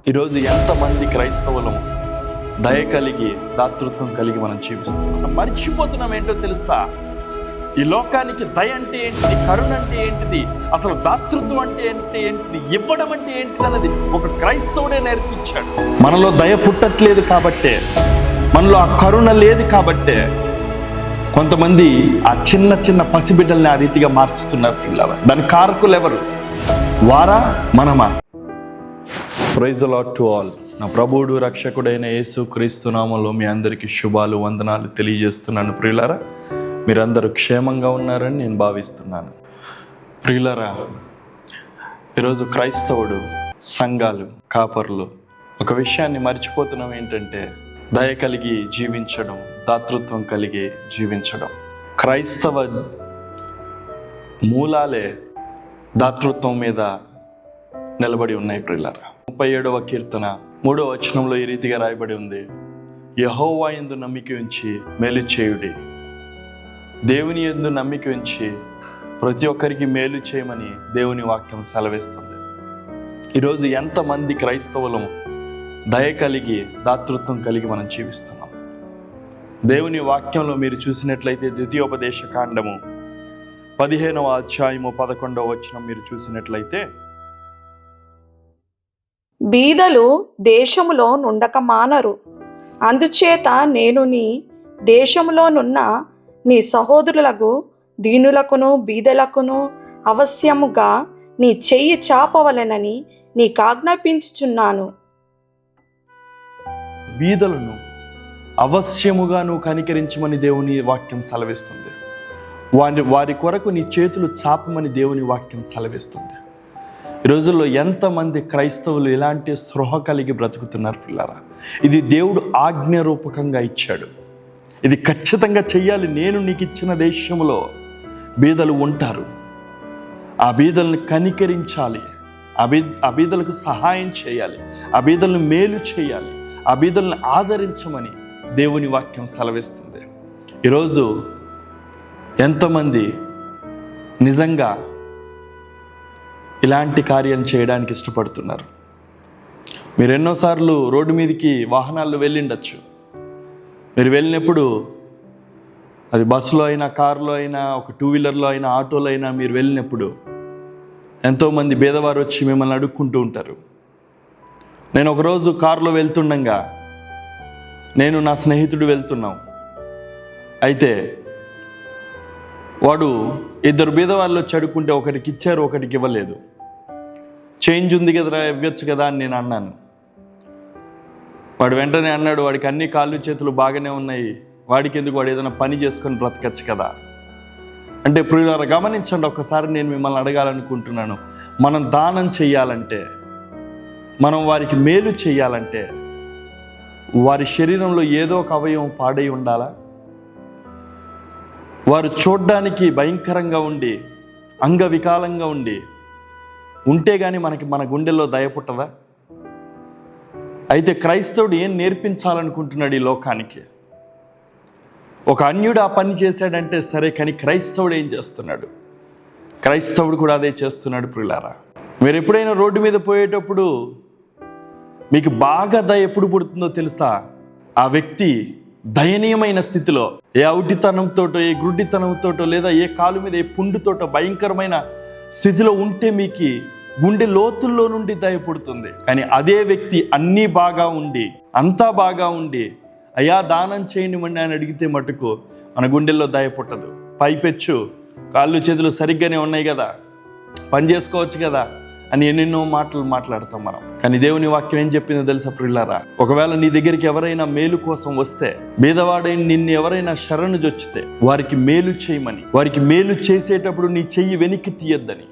ఈరోజు ఎంతమంది క్రైస్తవులం దయ కలిగి దాతృత్వం కలిగి మనం జీవిస్తున్నాం. మర్చిపోతున్నాం ఏంటో తెలుసా? ఈ లోకానికి దయ అంటే ఏంటిది, కరుణ అంటే ఏంటిది, అసలు దాతృత్వం అంటే ఏంటిది, ఇవ్వడం అంటే ఏంటిది అన్నది ఒక క్రైస్తవుడే నేర్పించాడు. మనలో దయ పుట్టట్లేదు కాబట్టే, మనలో ఆ కరుణ లేదు కాబట్టే కొంతమంది ఆ చిన్న చిన్న పసిబిడ్డల్ని ఆ రీతిగా మార్చుతున్నారు పిల్లలు. దాని కారకులు ఎవరు? వారా మనమా? Praise the Lord to all. నా ప్రభువుడు రక్షకుడైన యేసు క్రీస్తు నామములో మీ అందరికీ శుభాలు వందనాలు తెలియజేస్తున్నాను. ప్రియులారా, మీరందరూ క్షేమంగా ఉన్నారని నేను భావిస్తున్నాను. ప్రియులారా, ఈరోజు క్రైస్తవుడు, సంఘాలు, కాపరులు ఒక విషయాన్ని మర్చిపోతున్నాం. ఏంటంటే దయ కలిగి జీవించడం, దాతృత్వం కలిగి జీవించడం. క్రైస్తవ మూలాలే దాతృత్వం మీద నిలబడి ఉన్నాయి. ప్రియులారా, 37వ కీర్తన 3వ వచనంలో ఈ రీతిగా రాయబడి ఉంది: యెహోవా యందు నమ్మిక ఉంచి మేలు చేయుడి. దేవుని యందు నమ్మిక ఉంచి ప్రతి ఒక్కరికి మేలు చేయమని దేవుని వాక్యం సెలవిస్తుంది. ఈరోజు ఎంతమంది క్రైస్తవులము దయ కలిగి దాతృత్వం కలిగి మనం జీవిస్తున్నాం. దేవుని వాక్యంలో మీరు చూసినట్లయితే ద్వితీయోపదేశ కాండము 15వ అధ్యాయము 11వ వచనం మీరు చూసినట్లయితే, బీదలు దేశములో నుండక మానరు, అందుచేత నేను నీ దేశములోనున్న నీ సహోదరులకు దీనులకును బీదలకును అవశ్యముగా నీ చెయ్యి చాపవలెనని నీకు ఆజ్ఞాపించుచున్నాను. బీదలను అవశ్యముగా నువ్వు కనికరించమని దేవుని వాక్యం సెలవిస్తుంది. వారి కొరకు నీ చేతులు చాపమని దేవుని వాక్యం సెలవిస్తుంది. ఈ రోజుల్లో ఎంతమంది క్రైస్తవులు ఇలాంటి స్పృహ కలిగి బ్రతుకుతున్నారు పిల్లారా? ఇది దేవుడు ఆజ్ఞారూపకంగా ఇచ్చాడు. ఇది ఖచ్చితంగా చెయ్యాలి. నేను నీకు ఇచ్చిన దేశంలో బీదలు ఉంటారు. ఆ బీదలను కనికరించాలి, ఆ బీదలకు సహాయం చేయాలి, ఆ బీదలను మేలు చేయాలి, ఆ బీదలను ఆదరించమని దేవుని వాక్యం సెలవిస్తుంది. ఈరోజు ఎంతమంది నిజంగా ఇలాంటి కార్యం చేయడానికి ఇష్టపడుతున్నారు? మీరు ఎన్నోసార్లు రోడ్డు మీదకి వాహనాల్లో వెళ్ళిండొచ్చు. మీరు వెళ్ళినప్పుడు అది బస్సులో అయినా, కారులో అయినా, ఒక 2 వీలర్లో అయినా, ఆటోలో అయినా మీరు వెళ్ళినప్పుడు ఎంతోమంది పేదవారు వచ్చి మిమ్మల్ని అడుక్కుంటూ ఉంటారు. నేను ఒకరోజు కారులో వెళ్తుండగా నేను నా స్నేహితుడు వెళ్తున్నాం. అయితే వాడు 2 బీదవాళ్ళు వచ్చి అడుక్కుంటే ఒకరికి ఇచ్చారు, ఒకరికి ఇవ్వలేదు. చేంజ్ ఉంది కదరా, ఇవ్వచ్చు కదా అని నేను అన్నాను. వాడు వెంటనే అన్నాడు, వాడికి అన్ని కాళ్ళు చేతులు బాగానే ఉన్నాయి, వాడికి ఎందుకు, వాడు ఏదైనా పని చేసుకొని బ్రతకచ్చు కదా. అంటే ప్రియులారా, గమనించండి, ఒక్కసారి నేను మిమ్మల్ని అడగాలనుకుంటున్నాను. మనం దానం చెయ్యాలంటే, మనం వారికి మేలు చేయాలంటే వారి శరీరంలో ఏదో ఒక అవయవం పాడై ఉండాలా? వారు చూడ్డానికి భయంకరంగా ఉండి, అంగవికాలంగా ఉంటే కానీ మన గుండెల్లో దయ పుట్టదా? అయితే క్రైస్తవుడు ఏం నేర్పించాలనుకుంటున్నాడు ఈ లోకానికి? ఒక అన్యుడు ఆ పని చేశాడంటే సరే, కానీ క్రైస్తవుడు ఏం చేస్తున్నాడు? క్రైస్తవుడు కూడా అదే చేస్తున్నాడు. ప్రియులారా, మీరు ఎప్పుడైనా రోడ్డు మీద పోయేటప్పుడు మీకు బాగా దయ ఎప్పుడు పుడుతుందో తెలుసా? ఆ వ్యక్తి దయనీయమైన స్థితిలో, ఏ అవుటితనంతోటో, ఏ గుడ్డితనంతోటో, లేదా ఏ కాలు మీద ఏ పుండుతోటో భయంకరమైన స్థితిలో ఉంటే మీకు గుండె లోతుల్లో నుండి దయ పుడుతుంది. కానీ అదే వ్యక్తి అన్నీ బాగా ఉండి, అంతా బాగా ఉండి, అయ్యా దానం చేయండి అని అడిగితే మటుకు మన గుండెల్లో దయ పుట్టదు. పైపెచ్చు కాళ్ళు చేతులు సరిగ్గానే ఉన్నాయి కదా, పని చేసుకోవచ్చు కదా అని ఎన్నెన్నో మాటలు మాట్లాడతాం మనం. కానీ దేవుని వాక్యం ఏం చెప్పిందో తెలుసా ప్రియులారా? ఒకవేళ నీ దగ్గరికి ఎవరైనా మేలు కోసం వస్తే, బీదవాడైన నిన్ను ఎవరైనా శరణు జొచ్చితే వారికి మేలు చేయమని, వారికి మేలు చేసేటప్పుడు నీ చెయ్యి వెనక్కి తీయొద్దని,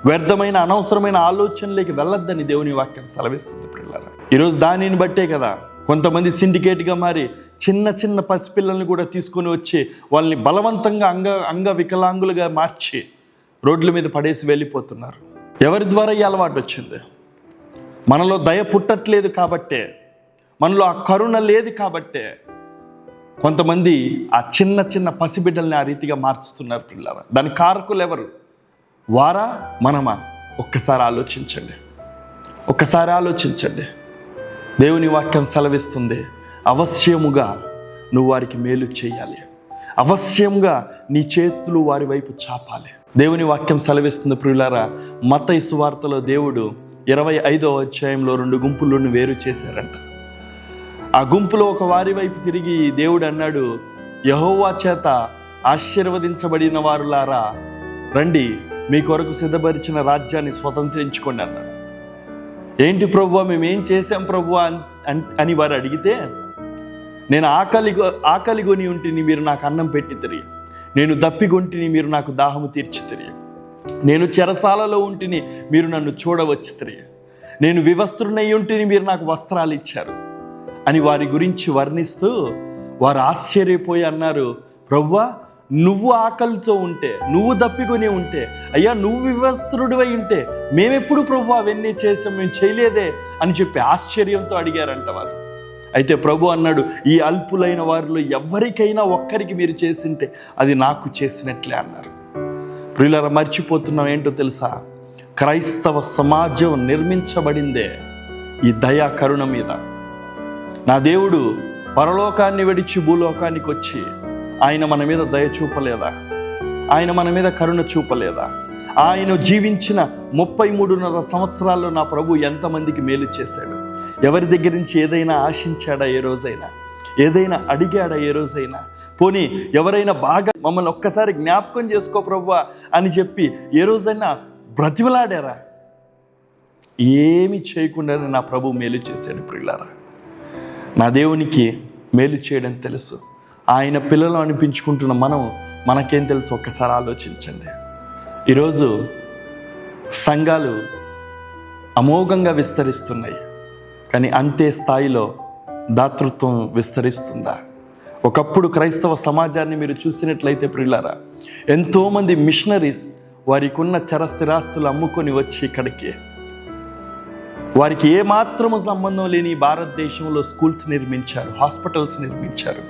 వ్యర్థమైన అనవసరమైన ఆలోచనలోకి వెళ్ళొద్దని దేవుని వాక్యం సెలవిస్తుంది. ప్రియులారా, ఈరోజు దానిని బట్టే కదా కొంతమంది సిండికేట్గా మారి చిన్న చిన్న పసిపిల్లల్ని కూడా తీసుకొని వచ్చి వాళ్ళని బలవంతంగా అంగవికలాంగులుగా మార్చి రోడ్ల మీద పడేసి వెళ్ళిపోతున్నారు. ఎవరి ద్వారా ఈ అలవాటు వచ్చింది? మనలో దయ పుట్టట్లేదు కాబట్టే, మనలో ఆ కరుణ లేదు కాబట్టే కొంతమంది ఆ చిన్న చిన్న పసిబిడ్డల్ని ఆ రీతిగా మార్చుతున్నారు. పిల్లలు, దాని కారకులు ఎవరు? వారా మనమా? ఒక్కసారి ఆలోచించండి. ఒక్కసారి ఆలోచించండి. దేవుని వాక్యం సెలవిస్తుంది, అవశ్యముగా నువ్వు వారికి మేలు చేయాలి, అవశ్యంగా నీ చేతులు వారి వైపు చాపాలి. దేవుని వాక్యం సెలవిస్తుంది ప్రియులారా, మత్తయి సువార్తలో దేవుడు 25వ అధ్యాయంలో 2 గుంపులను వేరు చేశారంట. ఆ గుంపులో ఒక వారి వైపు తిరిగి దేవుడు అన్నాడు, యెహోవా చేత ఆశీర్వదించబడిన వారులారా రండి, మీ కొరకు సిద్ధపరిచిన రాజ్యాన్ని స్వతంత్రించుకోండి అన్నాడు. ఏంటి ప్రభువా, మేమేం చేశాం ప్రభువా అని వారు అడిగితే, నేను ఆకలిగొని ఉంటిని, మీరు నాకు అన్నం పెట్టి తిరిగి, నేను దప్పిగొంటిని, మీరు నాకు దాహము తీర్చి తిరిగి, నేను చెరసాలలో ఉంటిని, మీరు నన్ను చూడవచ్చి తిరిగి, నేను వివస్త్రునై ఉంటిని, మీరు నాకు వస్త్రాలు ఇచ్చారు అని వారి గురించి వర్ణిస్తూ వారు ఆశ్చర్యపోయి అన్నారు, ప్రభువా నువ్వు ఆకలితో ఉంటే, నువ్వు దప్పికొని ఉంటే, అయ్యా నువ్వు వివస్త్రుడివై ఉంటే మేమెప్పుడు ప్రభువా అవన్నీ చేసాం, మేము చేయలేదే అని చెప్పి ఆశ్చర్యంతో అడిగారంట వారు. అయితే ప్రభు అన్నాడు, ఈ అల్పులైన వారిలో ఎవరికైనా ఒక్కరికి మీరు చేసింటే అది నాకు చేసినట్లే అన్నారు. ప్రియులారా, మర్చిపోతున్నాం ఏంటో తెలుసా, క్రైస్తవ సమాజం నిర్మించబడిందే ఈ దయా కరుణ మీద. నా దేవుడు పరలోకాన్ని విడిచి భూలోకానికి వచ్చి ఆయన మన మీద దయ చూపలేదా? ఆయన మన మీద కరుణ చూపలేదా? ఆయన జీవించిన 33.5 సంవత్సరాల్లో నా ప్రభు ఎంతమందికి మేలు చేశాడు? ఎవరి దగ్గర నుంచి ఏదైనా ఆశించాడా ఏ రోజైనా? ఏదైనా అడిగాడా ఏ రోజైనా? పోనీ ఎవరైనా బాగా మమ్మల్ని ఒక్కసారి జ్ఞాపకం చేసుకో ప్రభువా అని చెప్పి ఏ రోజైనా బ్రతిమలాడారా? ఏమి చేయకుండానే నా ప్రభు మేలు చేశాడు. ప్రియులారా, నా దేవునికి మేలు చేయడం తెలుసు. ఆయన పిల్లలు అనిపించుకుంటున్న మనకేం తెలుసు? ఒక్కసారి ఆలోచించండి. ఈరోజు సంఘాలు అమోఘంగా విస్తరిస్తున్నాయి, కానీ అంతే స్థాయిలో దాతృత్వం విస్తరిస్తుందా? ఒకప్పుడు క్రైస్తవ సమాజాన్ని మీరు చూసినట్లయితే ప్రియులారా, ఎంతోమంది మిషనరీస్ వారికి ఉన్న చరస్థిరాస్తులు అమ్ముకొని వచ్చి ఇక్కడికి, వారికి ఏమాత్రము సంబంధం లేని భారతదేశంలో స్కూల్స్ నిర్మించారు, హాస్పిటల్స్ నిర్మించారు.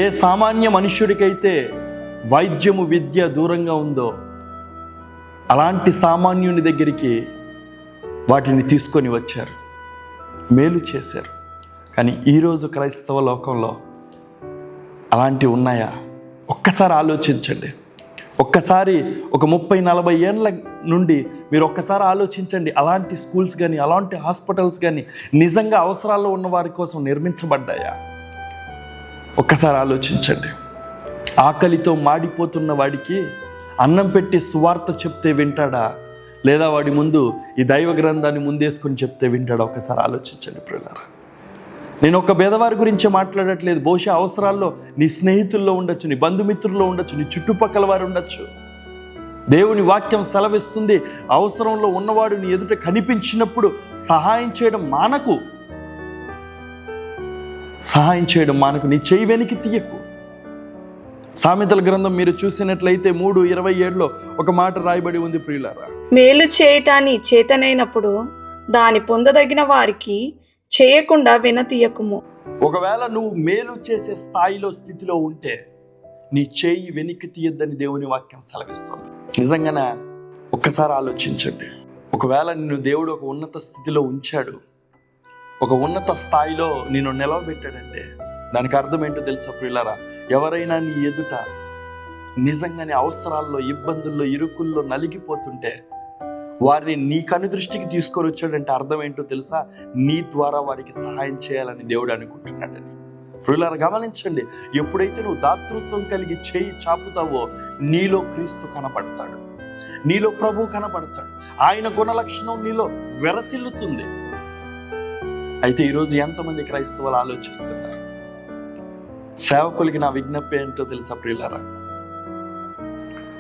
ఏ సామాన్య మనుష్యుడికైతే వైద్యము విద్య దూరంగా ఉందో అలాంటి సామాన్యుని దగ్గరికి వాటిని తీసుకొని వచ్చారు, మేలు చేశారు. కానీ ఈరోజు క్రైస్తవ లోకంలో అలాంటివి ఉన్నాయా? ఒక్కసారి ఆలోచించండి. ఒక్కసారి ఒక 30-40 ఏళ్ళ నుండి మీరు ఒక్కసారి ఆలోచించండి. అలాంటి స్కూల్స్ కానీ అలాంటి హాస్పిటల్స్ కానీ నిజంగా అవసరాల్లో ఉన్న వారి కోసం నిర్మించబడ్డాయా? ఒక్కసారి ఆలోచించండి. ఆకలితో మాడిపోతున్న వాడికి అన్నం పెట్టి సువార్త చెప్తే వింటాడా? లేదా వాడి ముందు ఈ దైవ గ్రంథాన్ని ముందేసుకొని చెప్తే వింటాడా? ఒక్కసారి ఆలోచించండి ప్రియులారా. నేను ఒక పేదవారి గురించి మాట్లాడట్లేదు. బహుశా అవసరాల్లో నీ స్నేహితుల్లో ఉండొచ్చు, నీ బంధుమిత్రుల్లో ఉండొచ్చు, నీ చుట్టుపక్కల వారు ఉండొచ్చు. దేవుని వాక్యం సెలవిస్తుంది, అవసరంలో ఉన్నవాడు నీ ఎదుట కనిపించినప్పుడు సహాయం చేయడం మానకు. సహాయం చేయడం మానకు, నీ చేయి వెనక్కి తీయకు. సామెతల గ్రంథం మీరు చూసినట్లయితే 3:27లో ఒక మాట రాయబడి ఉంది ప్రియులారా, మేలు చేయటాన్ని చేతనైనప్పుడు దాని పొందదగిన వారికి చేయకుండా వినతీయకుము. ఒకవేళ నువ్వు మేలు చేసే స్థితిలో ఉంటే నీ చేయి వెనక్కి తీయద్దని దేవుని వాక్యం సెలవిస్తుంది. నిజంగానే ఒక్కసారి ఆలోచించండి. ఒకవేళ నిన్ను దేవుడు ఒక ఉన్నత స్థితిలో ఉంచాడు, ఒక ఉన్నత స్థాయిలో నిన్ను నిలవబెట్టాడంటే దానికి అర్థం ఏంటో తెలుసా ప్రియులారా? ఎవరైనా నీ ఎదుట నిజంగానే అవసరాల్లో, ఇబ్బందుల్లో, ఇరుకుల్లో నలిగిపోతుంటే వారిని నీ కనుదృష్టికి తీసుకొని వచ్చాడంటే అర్థం ఏంటో తెలుసా? నీ ద్వారా వారికి సహాయం చేయాలని దేవుడు అనుకుంటున్నాడని. ప్రియులారా, గమనించండి. ఎప్పుడైతే నువ్వు దాతృత్వం కలిగి చేయి చాపుతావో నీలో క్రీస్తు కనపడతాడు, నీలో ప్రభు కనపడతాడు, ఆయన గుణలక్షణం నీలో వెరసిల్లుతుంది. అయితే ఈరోజు ఎంతమంది క్రైస్తవులు ఆలోచిస్తున్నారు? సేవకులకి నా విజ్ఞప్తి ఏంటో తెలుసా ప్రియులారా?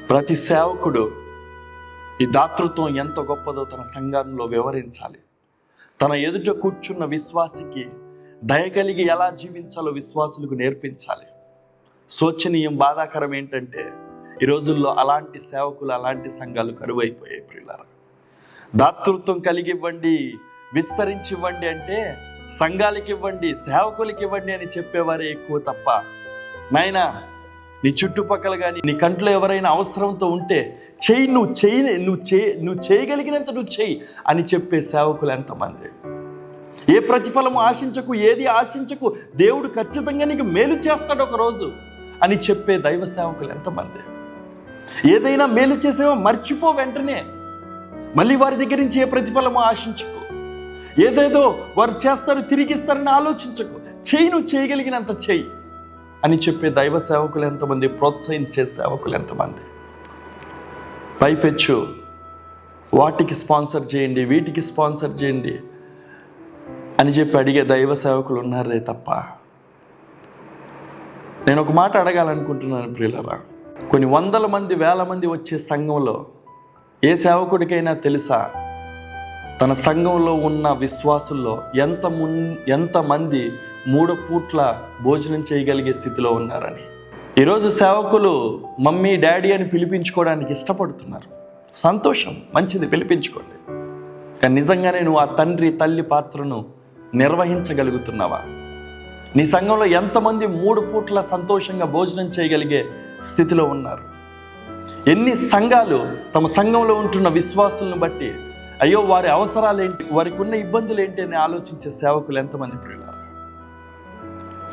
ప్రతి సేవకుడు ఈ దాతృత్వం ఎంత గొప్పదో తన సంఘంలో వివరించాలి. తన ఎదుట కూర్చున్న విశ్వాసికి దయ కలిగి ఎలా జీవించాలో విశ్వాసులకు నేర్పించాలి. శోచనీయం, బాధాకరం ఏంటంటే ఈ రోజుల్లో అలాంటి సేవకులు, అలాంటి సంఘాలు కరువైపోయాయి ప్రియులారా. దాతృత్వం కలిగి ఇవ్వండి, విస్తరించి ఇవ్వండి అంటే సంఘాలకి ఇవ్వండి, సేవకులకి ఇవ్వండి అని చెప్పేవారే ఎక్కువ తప్ప, నాయనా నీ చుట్టుపక్కల కానీ నీ కంట్లో ఎవరైనా అవసరంతో ఉంటే నువ్వు చేయగలిగినంత నువ్వు చెయ్యి అని చెప్పే సేవకులు ఎంతమంది? ఏ ప్రతిఫలము ఆశించకు, ఏది ఆశించకు, దేవుడు ఖచ్చితంగా నీకు మేలు చేస్తాడు ఒక రోజు అని చెప్పే దైవ సేవకులు ఎంతమంది? ఏదైనా మేలు చేసేవో మర్చిపో, వెంటనే మళ్ళీ వారి దగ్గర నుంచి ఏ ప్రతిఫలము ఆశించకు. ఏదేదో వారు చేస్తారు, తిరిగిస్తారని ఆలోచించకు. నువ్వు చేయగలిగినంత చెయ్యి అని చెప్పే దైవ సేవకులు ఎంతమంది? ప్రోత్సహించే సేవకులు ఎంతమంది? పైపెచ్చు వాటికి స్పాన్సర్ చేయండి, వీటికి స్పాన్సర్ చేయండి అని చెప్పి అడిగే దైవ సేవకులు ఉన్నారే తప్ప. నేను ఒక మాట అడగాలనుకుంటున్నాను ప్రియులారా. కొన్ని వందల మంది, వేల మంది వచ్చే సంఘంలో ఏ సేవకుడికైనా తెలుసా తన సంఘంలో ఉన్న విశ్వాసుల్లో ఎంతమంది 3 పూట్ల భోజనం చేయగలిగే స్థితిలో ఉన్నారని? ఈరోజు సేవకులు మమ్మీ, డాడీ అని పిలిపించుకోవడానికి ఇష్టపడుతున్నారు. సంతోషం, మంచిది, పిలిపించుకోండి. కానీ నిజంగానే నువ్వు ఆ తండ్రి, తల్లి పాత్రను నిర్వహించగలుగుతున్నావా? నీ సంఘంలో ఎంతమంది 3 పూట్ల సంతోషంగా భోజనం చేయగలిగే స్థితిలో ఉన్నారు? ఎన్ని సంఘాలు తమ సంఘంలో ఉంటున్న విశ్వాసులను బట్టి అయ్యో వారి అవసరాలు ఏంటి, వారికి ఉన్న ఇబ్బందులు ఏంటి అని ఆలోచించే సేవకులు ఎంతమంది ప్రియులారా?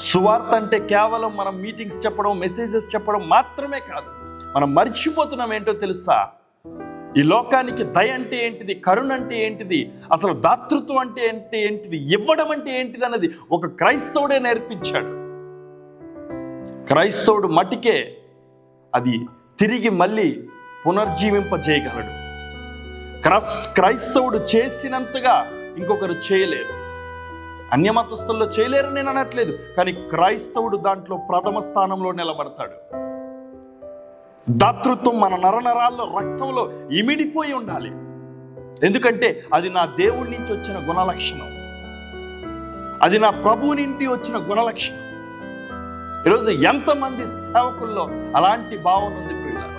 సువార్త అంటే కేవలం మనం మీటింగ్స్ చెప్పడం, మెసేజెస్ చెప్పడం మాత్రమే కాదు. మనం మర్చిపోతున్నాం ఏంటో తెలుసా? ఈ లోకానికి దయ అంటే ఏంటిది, కరుణ అంటే ఏంటిది, అసలు దాతృత్వం అంటే ఏంటిది, ఇవ్వడం అంటే ఏంటిది అన్నది ఒక క్రైస్తవుడే నేర్పించాడు. క్రైస్తవుడు మటికే అది తిరిగి మళ్ళీ పునర్జీవింపజేయగలడు. క్రైస్తవుడు చేసినంతగా ఇంకొకరు చేయలేరు. అన్యమతస్థుల్లో చేయలేరని నేను అనట్లేదు, కానీ క్రైస్తవుడు దాంట్లో ప్రథమ స్థానంలో నిలబడతాడు. దాతృత్వం మన నరనరాల్లో, రక్తంలో ఇమిడిపోయి ఉండాలి. ఎందుకంటే అది నా దేవుడి నుంచి వచ్చిన గుణలక్షణం, అది నా ప్రభువు నుండి వచ్చిన గుణలక్షణం. ఈరోజు ఎంతమంది సేవకుల్లో అలాంటి భావన ఉంది ప్రియులారా?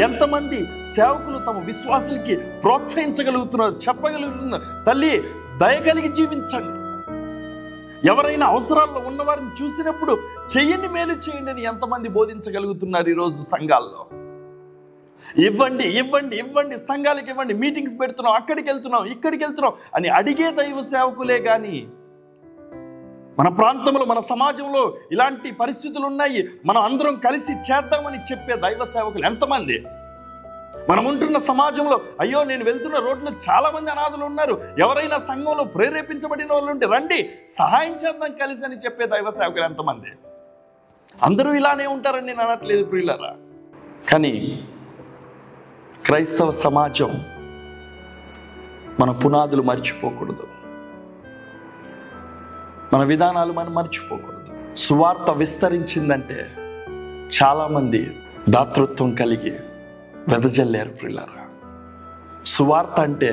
ఎంతమంది సేవకులు తమ విశ్వాసులకి ప్రోత్సహించగలుగుతున్నారు, చెప్పగలుగుతున్నారు, తల్లి దయ కలిగి జీవించండి, ఎవరైనా అవసరాల్లో ఉన్నవారిని చూసినప్పుడు చెయ్యండి, మేలు చేయండి అని ఎంతమంది బోధించగలుగుతున్నారు ఈరోజు సంఘాల్లో? ఇవ్వండి ఇవ్వండి ఇవ్వండి, సంఘాలకు ఇవ్వండి, మీటింగ్స్ పెడుతున్నాం, అక్కడికి వెళ్తున్నాం, ఇక్కడికి వెళ్తున్నాం అని అడిగే దైవ సేవకులే కానీ మన ప్రాంతంలో, మన సమాజంలో ఇలాంటి పరిస్థితులు ఉన్నాయి, మనం అందరం కలిసి చేద్దామని చెప్పే దైవ సేవకులు ఎంతమంది? మనం ఉంటున్న సమాజంలో అయ్యో నేను వెళ్తున్న రోడ్లో చాలా మంది అనాథులు ఉన్నారు, ఎవరైనా సంఘంలో ప్రేరేపించబడిన వాళ్ళు ఉంటే రండి సహాయం చేద్దాం కలిసి అని చెప్పే దైవ సేవకులు ఎంతమంది? అందరూ ఇలానే ఉంటారని నేను అనట్లేదు ప్రియులారా. కానీ క్రైస్తవ సమాజం మన పునాదులు మర్చిపోకూడదు, మన విధానాలు మనం మర్చిపోకూడదు. సువార్త విస్తరించిందంటే చాలామంది దాతృత్వం కలిగి వెదజల్లారు ప్రియులారా. సువార్త అంటే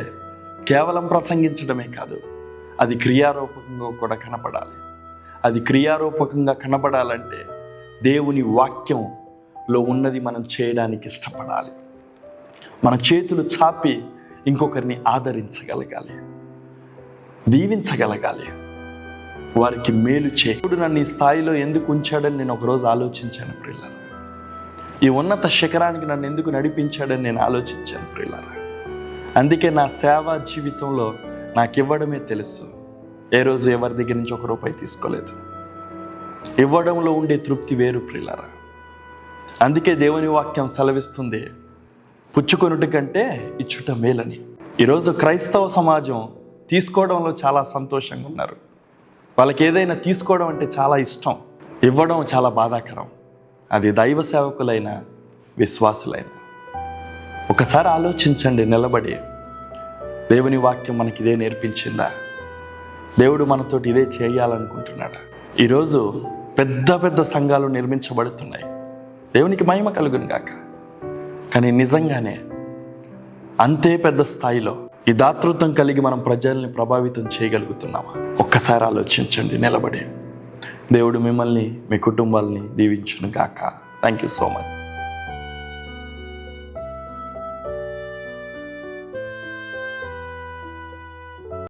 కేవలం ప్రసంగించడమే కాదు, అది క్రియారూపకంగా కూడా కనపడాలి. అది క్రియారూపకంగా కనపడాలంటే దేవుని వాక్యంలో ఉన్నది మనం చేయడానికి ఇష్టపడాలి. మన చేతులు చాపి ఇంకొకరిని ఆదరించగలగాలి, దీవించగలగాలి, వారికి మేలు దేవుడు నన్ను ఈ స్థాయిలో ఎందుకు ఉంచాడని నేను ఒకరోజు ఆలోచించాను ప్రియులారా. ఈ ఉన్నత శిఖరానికి నన్ను ఎందుకు నడిపించాడని నేను ఆలోచించాను ప్రియులారా. అందుకే నా సేవా జీవితంలో నాకు ఇవ్వడమే తెలుసు. ఏ రోజు ఎవరి దగ్గర నుంచి ₹1 తీసుకోలేదు. ఇవ్వడంలో ఉండే తృప్తి వేరు ప్రియులారా. అందుకే దేవుని వాక్యం సెలవిస్తుంది, పుచ్చుకొనుట కంటే ఇచ్చుట మేలని. ఈరోజు క్రైస్తవ సమాజం తీసుకోవడంలో చాలా సంతోషంగా ఉన్నారు. వాళ్ళకి ఏదైనా తీసుకోవడం అంటే చాలా ఇష్టం, ఇవ్వడం చాలా బాధాకరం. అది దైవ సేవకులైన విశ్వాసులైన. ఒకసారి ఆలోచించండి, నిలబడి దేవుని వాక్యం మనకి ఇదే నేర్పించిందా? దేవుడు మనతోటి ఇదే చేయాలనుకుంటున్నాడా? ఈరోజు పెద్ద పెద్ద సంఘాలు నిర్మించబడుతున్నాయి, దేవునికి మహిమ కలుగును గాక. కానీ నిజంగానే అంతే పెద్ద స్థాయిలో ఈ దాతృత్వం కలిగి మనం ప్రజల్ని ప్రభావితం చేయగలుగుతున్నామా? ఒక్కసారి ఆలోచించండి, నిలబడి. దేవుడు మిమ్మల్ని, మీ కుటుంబాలని దీవించును గాక. Thank you so much.